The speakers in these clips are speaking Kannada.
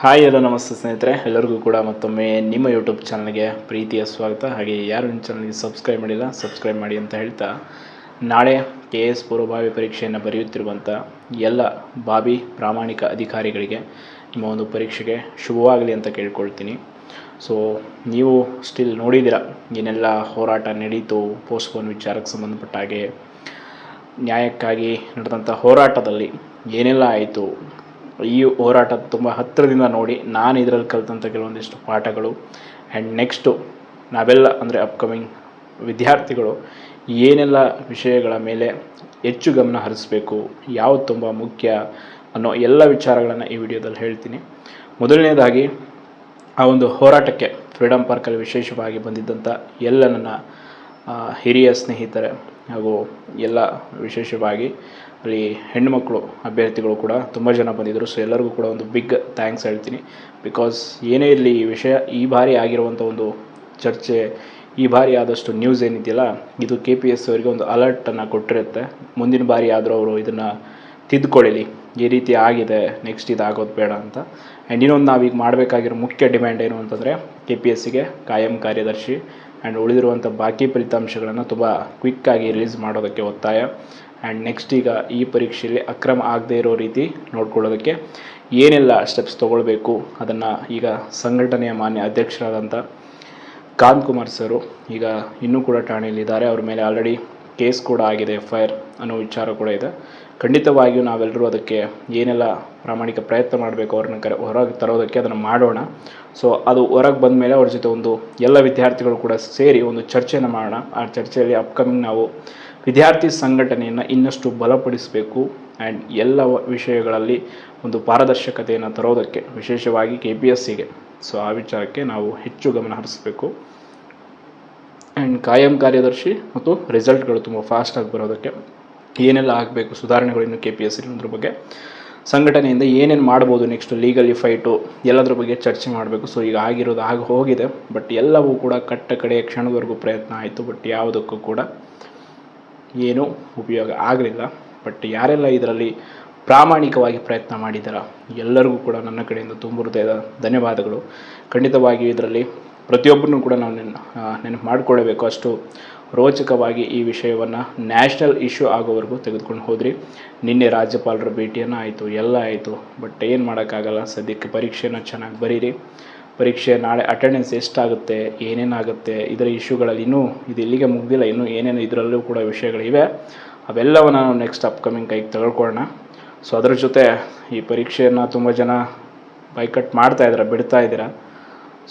ಹಾಯ್ ಹಲೋ ನಮಸ್ತೆ ಸ್ನೇಹಿತರೆ, ಎಲ್ಲರಿಗೂ ಕೂಡ ಮತ್ತೊಮ್ಮೆ ನಿಮ್ಮ ಯೂಟ್ಯೂಬ್ ಚಾನಲ್ಗೆ ಪ್ರೀತಿಯ ಸ್ವಾಗತ. ಹಾಗೆ ಯಾರು ನಿಮ್ಮ ಚಾನಲ್ಗೆ ಸಬ್ಸ್ಕ್ರೈಬ್ ಮಾಡಿಲ್ಲ ಸಬ್ಸ್ಕ್ರೈಬ್ ಮಾಡಿ ಅಂತ ಹೇಳ್ತಾ, ನಾಳೆ KS ಪೂರ್ವಭಾವಿ ಪರೀಕ್ಷೆಯನ್ನು ಬರೆಯುತ್ತಿರುವಂಥ ಎಲ್ಲ ಬಾಬಿ ಪ್ರಾಮಾಣಿಕ ಅಧಿಕಾರಿಗಳಿಗೆ ನಿಮ್ಮ ಒಂದು ಪರೀಕ್ಷೆಗೆ ಶುಭವಾಗಲಿ ಅಂತ ಕೇಳ್ಕೊಳ್ತೀನಿ. ಸೊ ನೀವು ಸ್ಟಿಲ್ ನೋಡಿದ್ದೀರ ಏನೆಲ್ಲ ಹೋರಾಟ ನಡೀತು ಪೋಸ್ಟ್ಪೋನ್ ವಿಚಾರಕ್ಕೆ ಸಂಬಂಧಪಟ್ಟ ಹಾಗೆ, ನ್ಯಾಯಕ್ಕಾಗಿ ನಡೆದಂಥ ಹೋರಾಟದಲ್ಲಿ ಏನೆಲ್ಲ ಆಯಿತು. ಈ ಹೋರಾಟ ತುಂಬ ಹತ್ತಿರದಿಂದ ನೋಡಿ ನಾನು ಇದರಲ್ಲಿ ಕಲಿತಂಥ ಕೆಲವೊಂದಿಷ್ಟು ಪಾಠಗಳು ಆ್ಯಂಡ್ ನೆಕ್ಸ್ಟು ನಾವೆಲ್ಲ ಅಂದರೆ ಅಪ್ಕಮಿಂಗ್ ವಿದ್ಯಾರ್ಥಿಗಳು ಏನೆಲ್ಲ ವಿಷಯಗಳ ಮೇಲೆ ಹೆಚ್ಚು ಗಮನ ಹರಿಸಬೇಕು, ಯಾವುದು ತುಂಬ ಮುಖ್ಯ ಅನ್ನೋ ಎಲ್ಲ ವಿಚಾರಗಳನ್ನು ಈ ವಿಡಿಯೋದಲ್ಲಿ ಹೇಳ್ತೀನಿ. ಮೊದಲನೇದಾಗಿ ಆ ಒಂದು ಹೋರಾಟಕ್ಕೆ ಫ್ರೀಡಮ್ ಪಾರ್ಕಲ್ಲಿ ವಿಶೇಷವಾಗಿ ಬಂದಿದ್ದಂಥ ಎಲ್ಲ ನನ್ನ ಹಿರಿಯ ಸ್ನೇಹಿತರೆ ಹಾಗೂ ಎಲ್ಲ ವಿಶೇಷವಾಗಿ ಅಲ್ಲಿ ಹೆಣ್ಣುಮಕ್ಕಳು ಅಭ್ಯರ್ಥಿಗಳು ಕೂಡ ತುಂಬ ಜನ ಬಂದಿದ್ದರು. ಸೊ ಎಲ್ಲರಿಗೂ ಕೂಡ ಒಂದು ಬಿಗ್ ಥ್ಯಾಂಕ್ಸ್ ಹೇಳ್ತೀನಿ. ಬಿಕಾಸ್ ಏನೇ ಇರಲಿ ಈ ವಿಷಯ ಈ ಬಾರಿ ಆಗಿರುವಂಥ ಒಂದು ಚರ್ಚೆ, ಈ ಬಾರಿ ಆದಷ್ಟು ನ್ಯೂಸ್ ಏನಿದೆಯಲ್ಲ, ಇದು KPSC ಅವರಿಗೆ ಒಂದು ಅಲರ್ಟನ್ನು ಕೊಟ್ಟಿರುತ್ತೆ. ಮುಂದಿನ ಬಾರಿ ಆದರೂ ಅವರು ಇದನ್ನು ತಿದ್ದುಕೊಳ್ಳಿ, ಈ ರೀತಿ ಆಗಿದೆ, ನೆಕ್ಸ್ಟ್ ಇದಾಗೋದು ಬೇಡ ಅಂತ. ಆ್ಯಂಡ್ ಇನ್ನೊಂದು ನಾವೀಗ ಮಾಡಬೇಕಾಗಿರೋ ಮುಖ್ಯ ಡಿಮ್ಯಾಂಡ್ ಏನು ಅಂತಂದರೆ KPSCಗೆ ಕಾಯಂ ಕಾರ್ಯದರ್ಶಿ ಆ್ಯಂಡ್ ಉಳಿದಿರುವಂಥ ಬಾಕಿ ಫಲಿತಾಂಶಗಳನ್ನು ತುಂಬ ಕ್ವಿಕ್ಕಾಗಿ ರಿಲೀಸ್ ಮಾಡೋದಕ್ಕೆ ಒತ್ತಾಯ. ಆ್ಯಂಡ್ ನೆಕ್ಸ್ಟ್ ಈಗ ಈ ಪರೀಕ್ಷೆಯಲ್ಲಿ ಅಕ್ರಮ ಆಗದೇ ಇರೋ ರೀತಿ ನೋಡ್ಕೊಳ್ಳೋದಕ್ಕೆ ಏನೆಲ್ಲ ಸ್ಟೆಪ್ಸ್ ತೊಗೊಳ್ಬೇಕು ಅದನ್ನು ಈಗ ಸಂಘಟನೆಯ ಮಾನ್ಯ ಅಧ್ಯಕ್ಷರಾದಂಥ ಕಾಂತ್ ಕುಮಾರ್ ಸರು ಈಗ ಇನ್ನೂ ಕೂಡ ಠಾಣೆಯಲ್ಲಿದ್ದಾರೆ. ಅವ್ರ ಮೇಲೆ ಆಲ್ರೆಡಿ ಕೇಸ್ ಕೂಡ ಆಗಿದೆ, FIR ಅನ್ನೋ ವಿಚಾರ ಕೂಡ ಇದೆ. ಖಂಡಿತವಾಗಿಯೂ ನಾವೆಲ್ಲರೂ ಅದಕ್ಕೆ ಏನೆಲ್ಲ ಪ್ರಾಮಾಣಿಕ ಪ್ರಯತ್ನ ಮಾಡಬೇಕು ಅವ್ರನ್ನ ಹೊರಗೆ ತರೋದಕ್ಕೆ ಅದನ್ನು ಮಾಡೋಣ. ಸೊ ಅದು ಹೊರಗೆ ಬಂದ ಮೇಲೆ ಅವ್ರ ಜೊತೆ ಒಂದು ಎಲ್ಲ ವಿದ್ಯಾರ್ಥಿಗಳು ಕೂಡ ಸೇರಿ ಒಂದು ಚರ್ಚೆಯನ್ನು ಮಾಡೋಣ. ಆ ಚರ್ಚೆಯಲ್ಲಿ ಅಪ್ಕಮಿಂಗ್ ನಾವು ವಿದ್ಯಾರ್ಥಿ ಸಂಘಟನೆಯನ್ನು ಇನ್ನಷ್ಟು ಬಲಪಡಿಸಬೇಕು ಆ್ಯಂಡ್ ಎಲ್ಲ ವಿಷಯಗಳಲ್ಲಿ ಒಂದು ಪಾರದರ್ಶಕತೆಯನ್ನು ತರೋದಕ್ಕೆ ವಿಶೇಷವಾಗಿ KPSCಗೆ. ಸೊ ಆ ವಿಚಾರಕ್ಕೆ ನಾವು ಹೆಚ್ಚು ಗಮನ ಹರಿಸಬೇಕು. ಆ್ಯಂಡ್ ಕಾಯಂ ಕಾರ್ಯದರ್ಶಿ ಮತ್ತು ರಿಸಲ್ಟ್ಗಳು ತುಂಬ ಫಾಸ್ಟಾಗಿ ಬರೋದಕ್ಕೆ ಏನೆಲ್ಲ ಆಗಬೇಕು, ಸುಧಾರಣೆಗಳು ಇನ್ನು KPSC ಅನ್ನೋದ್ರ ಬಗ್ಗೆ ಸಂಘಟನೆಯಿಂದ ಏನೇನು ಮಾಡ್ಬೋದು, ನೆಕ್ಸ್ಟ್ ಲೀಗಲಿ ಫೈಟು ಎಲ್ಲದ್ರ ಬಗ್ಗೆ ಚರ್ಚೆ ಮಾಡಬೇಕು. ಸೊ ಈಗ ಆಗಿರೋದು ಆಗಿ ಹೋಗಿದೆ, ಬಟ್ ಎಲ್ಲವೂ ಕೂಡ ಕಟ್ಟ ಕಡೆಯ ಕ್ಷಣದವರೆಗೂ ಪ್ರಯತ್ನ ಆಯಿತು, ಬಟ್ ಯಾವುದಕ್ಕೂ ಕೂಡ ಏನೂ ಉಪಯೋಗ ಆಗಲಿಲ್ಲ. ಬಟ್ ಯಾರೆಲ್ಲ ಇದರಲ್ಲಿ ಪ್ರಾಮಾಣಿಕವಾಗಿ ಪ್ರಯತ್ನ ಮಾಡಿದಾರ ಎಲ್ಲರಿಗೂ ಕೂಡ ನನ್ನ ಕಡೆಯಿಂದ ತುಂಬ ಹೃದಯದ ಧನ್ಯವಾದಗಳು. ಖಂಡಿತವಾಗಿಯೂ ಇದರಲ್ಲಿ ಪ್ರತಿಯೊಬ್ಬರನ್ನು ಕೂಡ ನಾವು ನೆನಪು ಮಾಡಿಕೊಳ್ಳಬೇಕು. ಅಷ್ಟು ರೋಚಕವಾಗಿ ಈ ವಿಷಯವನ್ನು ನ್ಯಾಷನಲ್ ಇಶ್ಯೂ ಆಗೋವರೆಗೂ ತೆಗೆದುಕೊಂಡು ಹೋದ್ರಿ. ನಿನ್ನೆ ರಾಜ್ಯಪಾಲರ ಭೇಟಿಯನ್ನು ಆಯಿತು, ಎಲ್ಲ ಆಯಿತು, ಬಟ್ ಏನು ಮಾಡೋಕ್ಕಾಗಲ್ಲ. ಸದ್ಯಕ್ಕೆ ಪರೀಕ್ಷೆಯನ್ನು ಚೆನ್ನಾಗಿ ಬರೀರಿ. ಪರೀಕ್ಷೆ ನಾಳೆ ಅಟೆಂಡೆನ್ಸ್ ಎಷ್ಟಾಗುತ್ತೆ, ಏನೇನಾಗುತ್ತೆ, ಇದರ ಇಶ್ಯೂಗಳಲ್ಲಿ ಇನ್ನೂ ಇದು ಇಲ್ಲಿಗೆ ಮುಗ್ದಿಲ್ಲ, ಇನ್ನೂ ಏನೇನು ಇದರಲ್ಲೂ ಕೂಡ ವಿಷಯಗಳಿವೆ. ಅವೆಲ್ಲವನ್ನು ನಾವು ನೆಕ್ಸ್ಟ್ ಅಪ್ಕಮಿಂಗ್ ಕೈಗೆ ತೆಗೆದುಕೊಳ್ಳೋಣ. ಸೊ ಅದರ ಜೊತೆ ಈ ಪರೀಕ್ಷೆಯನ್ನು ತುಂಬ ಜನ ಬೈಕಟ್ ಮಾಡ್ತಾಯಿದ್ದೀರ, ಬಿಡ್ತಾ ಇದ್ದೀರಾ.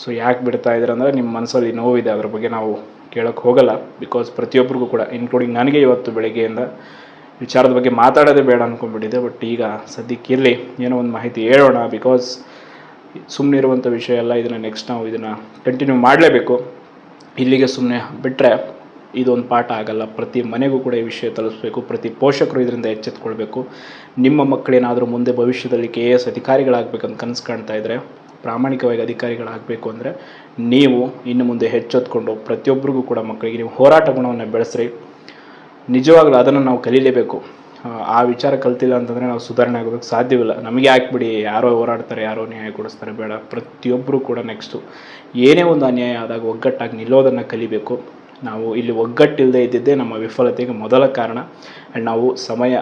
ಸೊ ಯಾಕೆ ಬಿಡ್ತಾ ಇದ್ದೀರ ಅಂದರೆ ನಿಮ್ಮ ಮನಸ್ಸಲ್ಲಿ ನೋವಿದೆ, ಅದ್ರ ಬಗ್ಗೆ ನಾವು ಕೇಳೋಕ್ಕೆ ಹೋಗಲ್ಲ. ಬಿಕಾಸ್ ಪ್ರತಿಯೊಬ್ಬರಿಗೂ ಕೂಡ ಇನ್ಕ್ಲೂಡಿಂಗ್ ನನಗೆ ಇವತ್ತು ಬೆಳಗ್ಗೆಯಿಂದ ವಿಚಾರದ ಬಗ್ಗೆ ಮಾತಾಡೋದೇ ಬೇಡ ಅಂದ್ಕೊಂಡ್ಬಿಟ್ಟಿದೆ. ಬಟ್ ಈಗ ಸದ್ಯಕ್ಕೆ ಇರಲಿ, ಏನೋ ಒಂದು ಮಾಹಿತಿ ಹೇಳೋಣ. ಬಿಕಾಸ್ ಸುಮ್ಮನೆ ಇರುವಂಥ ವಿಷಯ ಎಲ್ಲ, ಇದನ್ನು ನೆಕ್ಸ್ಟ್ ನಾವು ಇದನ್ನು ಕಂಟಿನ್ಯೂ ಮಾಡಲೇಬೇಕು. ಇಲ್ಲಿಗೆ ಸುಮ್ಮನೆ ಬಿಟ್ಟರೆ ಇದೊಂದು ಪಾಠ ಆಗಲ್ಲ. ಪ್ರತಿ ಮನೆಗೂ ಕೂಡ ಈ ವಿಷಯ ತಲುಪಿಸ್ಬೇಕು. ಪ್ರತಿ ಪೋಷಕರು ಇದರಿಂದ ಎಚ್ಚೆತ್ತುಕೊಳ್ಬೇಕು. ನಿಮ್ಮ ಮಕ್ಕಳೇನಾದರೂ ಮುಂದೆ ಭವಿಷ್ಯದಲ್ಲಿ KS ಅಧಿಕಾರಿಗಳಾಗಬೇಕಂತ ಕನಸು ಕಾಣ್ತಾ ಇದ್ದರೆ, ಪ್ರಾಮಾಣಿಕವಾಗಿ ಅಧಿಕಾರಿಗಳಾಗಬೇಕು ಅಂದರೆ ನೀವು ಇನ್ನು ಮುಂದೆ ಹೆಚ್ಚೊತ್ಕೊಂಡು ಪ್ರತಿಯೊಬ್ಬರಿಗೂ ಕೂಡ ಮಕ್ಕಳಿಗೆ ನೀವು ಹೋರಾಟ ಗುಣವನ್ನು ಬೆಳೆಸ್ರಿ. ನಿಜವಾಗ್ಲೂ ಅದನ್ನು ನಾವು ಕಲೀಲೇಬೇಕು. ಆ ವಿಚಾರ ಕಲ್ತಿಲ್ಲ ಅಂತಂದರೆ ನಾವು ಸುಧಾರಣೆ ಆಗೋದಕ್ಕೆ ಸಾಧ್ಯವಿಲ್ಲ. ನಮಗೆ ಹಾಕ್ಬಿಡಿ, ಯಾರೋ ಹೋರಾಡ್ತಾರೆ, ಯಾರೋ ನ್ಯಾಯ ಕೊಡಿಸ್ತಾರೆ, ಬೇಡ. ಪ್ರತಿಯೊಬ್ಬರು ಕೂಡ ನೆಕ್ಸ್ಟು ಏನೇ ಒಂದು ಅನ್ಯಾಯ ಆದಾಗ ಒಗ್ಗಟ್ಟಾಗಿ ನಿಲ್ಲೋದನ್ನು ಕಲಿಬೇಕು. ನಾವು ಇಲ್ಲಿ ಒಗ್ಗಟ್ಟಿಲ್ಲದೆ ಇದ್ದಿದ್ದೇ ನಮ್ಮ ವಿಫಲತೆಗೆ ಮೊದಲ ಕಾರಣ. ಆ್ಯಂಡ್ ನಾವು ಸಮಯ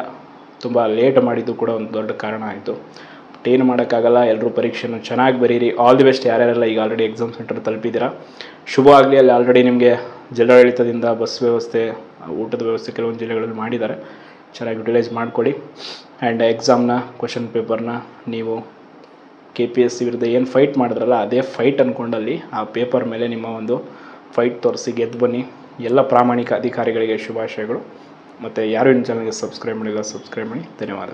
ತುಂಬ ಲೇಟ್ ಮಾಡಿದ್ದು ಕೂಡ ಒಂದು ದೊಡ್ಡ ಕಾರಣ ಆಯಿತು. ಬಟ್ ಏನು ಮಾಡೋಕ್ಕಾಗಲ್ಲ. ಎಲ್ಲರೂ ಪರೀಕ್ಷೆಯನ್ನು ಚೆನ್ನಾಗಿ ಬರೀರಿ. All the best. ಯಾರ್ಯಾರೆಲ್ಲ ಈಗ ಆಲ್ರೆಡಿ ಎಕ್ಸಾಮ್ ಸೆಂಟರ್ ತಲುಪಿದ್ದೀರಾ, ಶುಭ ಆಗಲಿ. ಅಲ್ಲಿ ಆಲ್ರೆಡಿ ನಿಮಗೆ ಜಿಲ್ಲಾಡಳಿತದಿಂದ ಬಸ್ ವ್ಯವಸ್ಥೆ, ಊಟದ ವ್ಯವಸ್ಥೆ ಕೆಲವೊಂದು ಜಿಲ್ಲೆಗಳಲ್ಲಿ ಮಾಡಿದ್ದಾರೆ. ಚೆನ್ನಾಗಿ ಯುಟಿಲೈಸ್ ಮಾಡಿಕೊಡಿ. ಆ್ಯಂಡ್ ಎಕ್ಸಾಮ್ನ ಕ್ವಶನ್ ಪೇಪರ್ನ ನೀವು KPSC ವಿರುದ್ಧ ಏನು ಫೈಟ್ ಮಾಡಿದ್ರಲ್ಲ, ಅದೇ ಫೈಟ್ ಅಂದ್ಕೊಂಡಲ್ಲಿ ಆ ಪೇಪರ್ ಮೇಲೆ ನಿಮ್ಮ ಒಂದು ಫೈಟ್ ತೋರಿಸಿ ಗೆದ್ದು ಬನ್ನಿ. ಎಲ್ಲ ಪ್ರಾಮಾಣಿಕ ಅಧಿಕಾರಿಗಳಿಗೆ ಶುಭಾಶಯಗಳು. ಮತ್ತು ಯಾರು ಇನ್ನು ಚಾನಲ್ಗೆ ಸಬ್ಸ್ಕ್ರೈಬ್ ಮಾಡಿಲ್ಲ ಸಬ್ಸ್ಕ್ರೈಬ್ ಮಾಡಿ. ಧನ್ಯವಾದ.